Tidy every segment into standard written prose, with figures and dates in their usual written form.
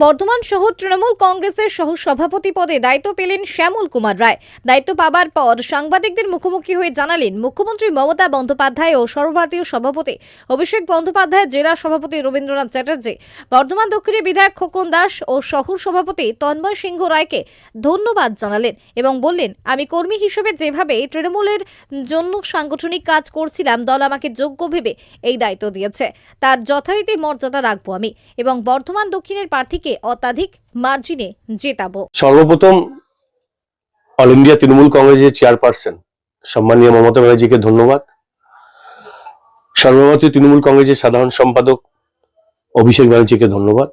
বর্ধমান শহর তৃণমূল কংগ্রেসের সহ সভাপতি পদে দায়িত্ব পেলেন শ্যামল কুমার রায়। দায়িত্ব পাবার পর সাংবাদিকদের মুখোমুখি হয়ে জানালেন মুখ্যমন্ত্রী মমতা বন্দ্যোপাধ্যায় ও সর্বভারতীয় সভাপতি অভিষেক বন্দ্যোপাধ্যায়, জেলা সভাপতি রবীন্দ্রনাথ চ্যাটার্জি, বর্ধমান দক্ষিণের বিধায়ক খোকন দাস ও শহর সভাপতি তন্ময় সিংহ রায়কে ধন্যবাদ জানালেন এবং বললেন, আমি কর্মী হিসেবে যেভাবে তৃণমূলের জন্য সাংগঠনিক কাজ করছিলাম, দল আমাকে যোগ্য ভেবে এই দায়িত্ব দিয়েছে, তার যথারীতি মর্যাদা রাখবো আমি এবং বর্ধমান দক্ষিণের প্রার্থীকে অত্যাধিক মার্জিনে জেতাবো। সর্বপ্রথম অল ইন্ডিয়া তৃণমূল কংগ্রেসের চেয়ারপারসন সম্মানীয় মমতা ব্যানার্জিকে ধন্যবাদ। সর্বভারতীয় তৃণমূল কংগ্রেসের সাধারণ সম্পাদক অভিষেক ব্যানার্জিকে ধন্যবাদ।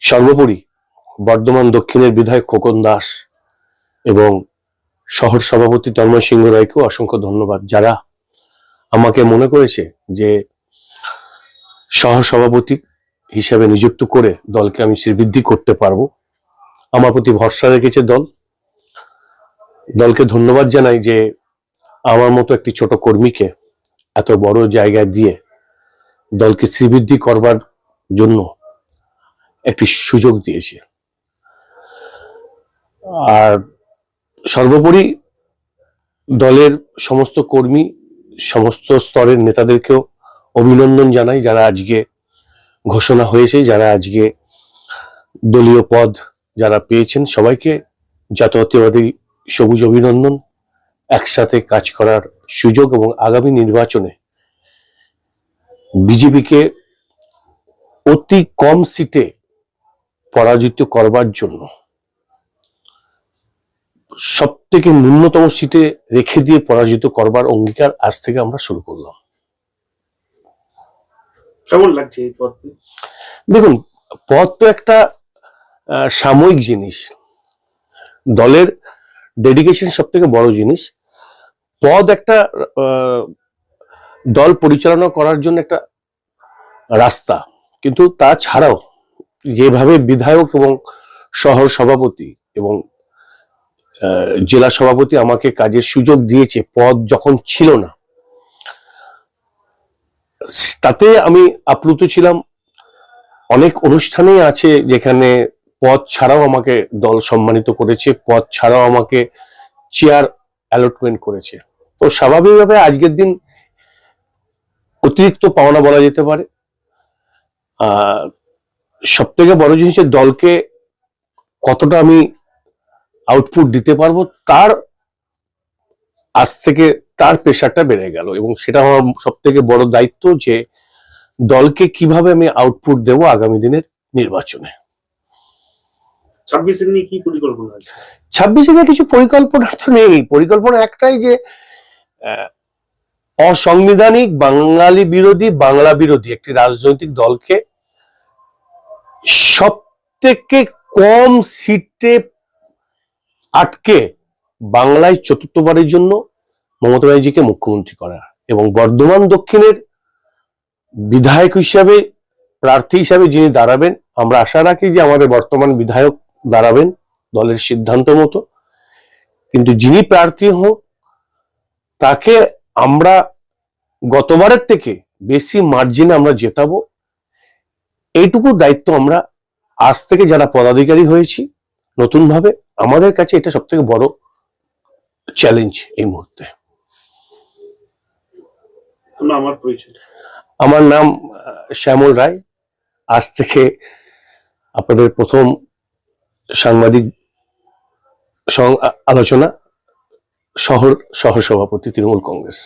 সর্বোপরি বর্ধমান দক্ষিণের বিধায়ক খোকন দাস এবং শহর সভাপতি তন্ময় সিংহ রায়কেও অসংখ্য ধন্যবাদ, যারা আমাকে মনে করেছে যে সহ সভাপতি হিসেবে নিযুক্ত করে দলকে আমি শ্রীবৃদ্ধি করতে পারবো। আমার প্রতি ভরসা রেখেছে দলকে ধন্যবাদ জানাই যে আমার মতো একটি ছোট কর্মীকে এত বড় জায়গায় দিয়ে দলকে শ্রীবৃদ্ধি করবার জন্য একটি সুযোগ দিয়েছে। আর সর্বোপরি দলের সমস্ত কর্মী, সমস্ত স্তরের নেতাদেরকেও অভিনন্দন জানাই, যারা আজকে ঘোষণা হয়েছে, যারা আজকে দলীয় পদ যারা পেয়েছেন, সবাইকে জাতীয়তাবাদী সবুজ অভিনন্দন। একসাথে কাজ করার সুযোগ এবং আগামী নির্বাচনে বিজেপিকে অতি কম সিটে পরাজিত করবার জন্য সব থেকে ন্যূনতম সিটে রেখে দিয়ে পরাজিত করবার অঙ্গীকার আজ থেকে আমরা শুরু করলাম। কেমন লাগছে এই পদ? দেখুন, পদ তো একটা সাময়িক জিনিস, দলের ডেডিকেশন সব থেকে বড় জিনিস। পদ একটা দল পরিচালনা করার জন্য একটা রাস্তা, কিন্তু তাছাড়াও যেভাবে বিধায়ক এবং শহর সভাপতি এবং জেলা সভাপতি আমাকে কাজের সুযোগ দিয়েছে পদ যখন ছিল না, তাতে আমি আপ্লুত ছিলাম। অনেক অনুষ্ঠানেই আছে যেখানে পদ ছাড়াও আমাকে দল সম্মানিত করেছে, পদ ছাড়াও আমাকে চেয়ার অ্যালটমেন্ট করেছে। তো স্বাভাবিকভাবে আজকের দিন অতিরিক্ত পাওনা বলা যেতে পারে। সব থেকে বড় জিনিস, দলকে কতটা আমি আউটপুট দিতে পারবো, তার আজ থেকে তার প্রেশারটা বেড়ে গেল এবং সেটা আমার সব থেকে বড় দায়িত্ব, যে দলকে কিভাবে আমি আউটপুট দেব আগামী দিনের নির্বাচনে। 26 নিয়ে কি পরিকল্পনা আছে? 26 নিয়ে কিছু পরিকল্পনা তো নেই। পরিকল্পনা একটাই, যে অসাংবিধানিক, বাঙালি বিরোধী, বাংলা বিরোধী একটি রাজনৈতিক দলকে সব থেকে কম সিটে আটকে বাংলায় চতুর্থবারের জন্য মমতা ব্যানার্জিকে মুখ্যমন্ত্রী করা এবং বর্ধমান দক্ষিণের বিধায়ক হিসাবে, প্রার্থী হিসাবে যিনি দাঁড়াবেন, আমরা আশা রাখি যে আমাদের বর্তমান বিধায়ক দাঁড়াবেন দলের সিদ্ধান্ত মতো, কিন্তু যিনি প্রার্থী হোক তাকে আমরা গতবারের থেকে বেশি মার্জিনে আমরা জেতাবো। এইটুকু দায়িত্ব আমরা আজ থেকে যারা পদাধিকারী হয়েছি নতুন ভাবে, আমাদের কাছে এটা সব থেকে বড় চ্যালেঞ্জ এই মুহূর্তে। আমার নাম শ্যামল রায়। আজ থেকে আপনাদের প্রথম সাংবাদিক আলোচনা, শহর সহসভাপতি তৃণমূল কংগ্রেস।